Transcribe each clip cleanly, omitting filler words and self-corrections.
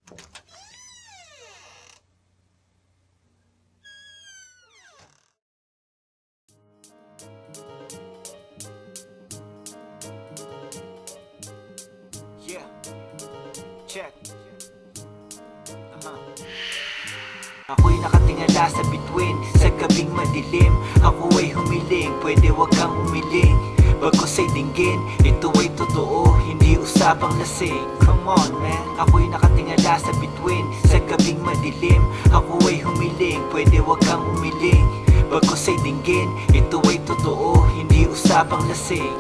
Yeah, check. Ako'y nakatingala sa bituin, sa gabing madilim. Ako ay humiling, pwede wag kang umiling. Bagkus ay dinggin, ito ay totoo, hindi usapang lasing. Come on man. Ako'y nakatingala sa bituin, sa gabing madilim. Ako ay humiling, pwede wag kang umiling. Bagkus ay dinggin, ito ay totoo, hindi usapang lasing.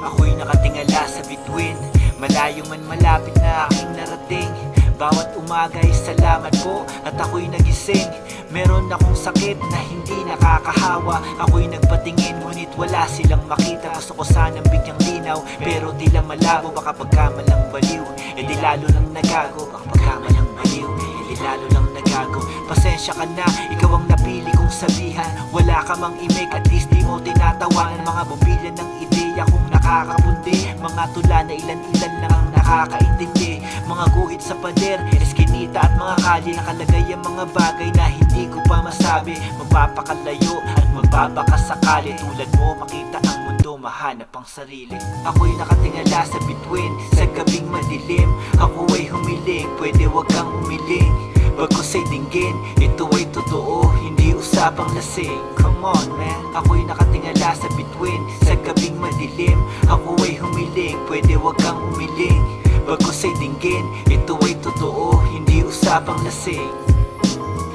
Ako'y nakatingala sa bituin, malayo man malapit na aking narating. Bawat umaga ay salamat po at ako'y nagising. Meron akong sakit na hindi nakakahawa. Ako'y nagpatingin ngunit wala silang makita. Gusto ko sanang bigyang linaw pero tila malabo. Baka pagkamalang baliw, di lalo lang nagago. Baka pagkamalang baliw, di lalo lang nagago. Pasensya ka na, ikaw ang napili kong sabihan. Wala ka mang imik, at least di mo tinatawanan. Mga bumbilya ng ideya kung nakakapundi. Mga tula na ilan-ilan lang ang nakakaintindi. Mga guhit sa pader, eskinita at mga kalye. Nakalagay ang mga bagay na hindi ko pa masabi. Magpapakalayo at magbabakasakali. Tulad mo makita ang mundo, mahanap ang sarili. Ako'y nakatingala sa bituin, sa gabing madilim. Ako ay humiling, pwede wag kang umiling. Bagkus ay dinggin, ito ay totoo, hindi usapang lasing. Come on man. Ako'y nakatingala sa bituin, sa gabing madilim. Ako ay humiling, pwede wag kang umiling. Bagkus ay dinggin, ito ay totoo, hindi usapang lasing.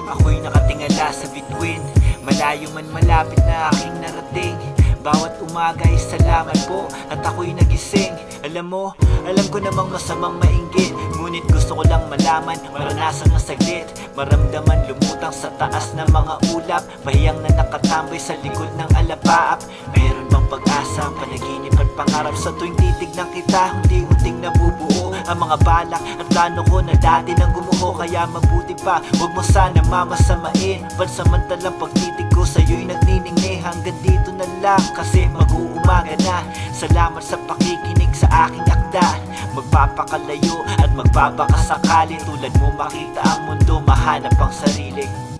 Ako'y nakatingala sa bituin, malayo man malapit na aking narating. Bawat umaga ay salamat po at ako'y nagising. Alam ko namang masamang mainggit, ngunit gusto ko lang malaman, maranasan ng saglit. Maramdaman lumutang sa taas ng mga ulap, mahiyang na nakatambay sa likod ng alapaap. Mayroon bang pag-asa, panaginip at pangarap? Sa tuwing titignan kita, unti-unting nabubuo ang mga balak at plano ko na dati nang gumuho. Kaya mabuti pa, huwag mo sana mamasamain. Pansamantalang pagtitig ko sa'yo'y nagniningni. Hanggang dito na lang kasi mag-uumaga na. Salamat sa pakikinig sa aking akda. Magpapakalayo at magbabakasakali. Tulad mo makita ang mundo, mahanap ang sarili.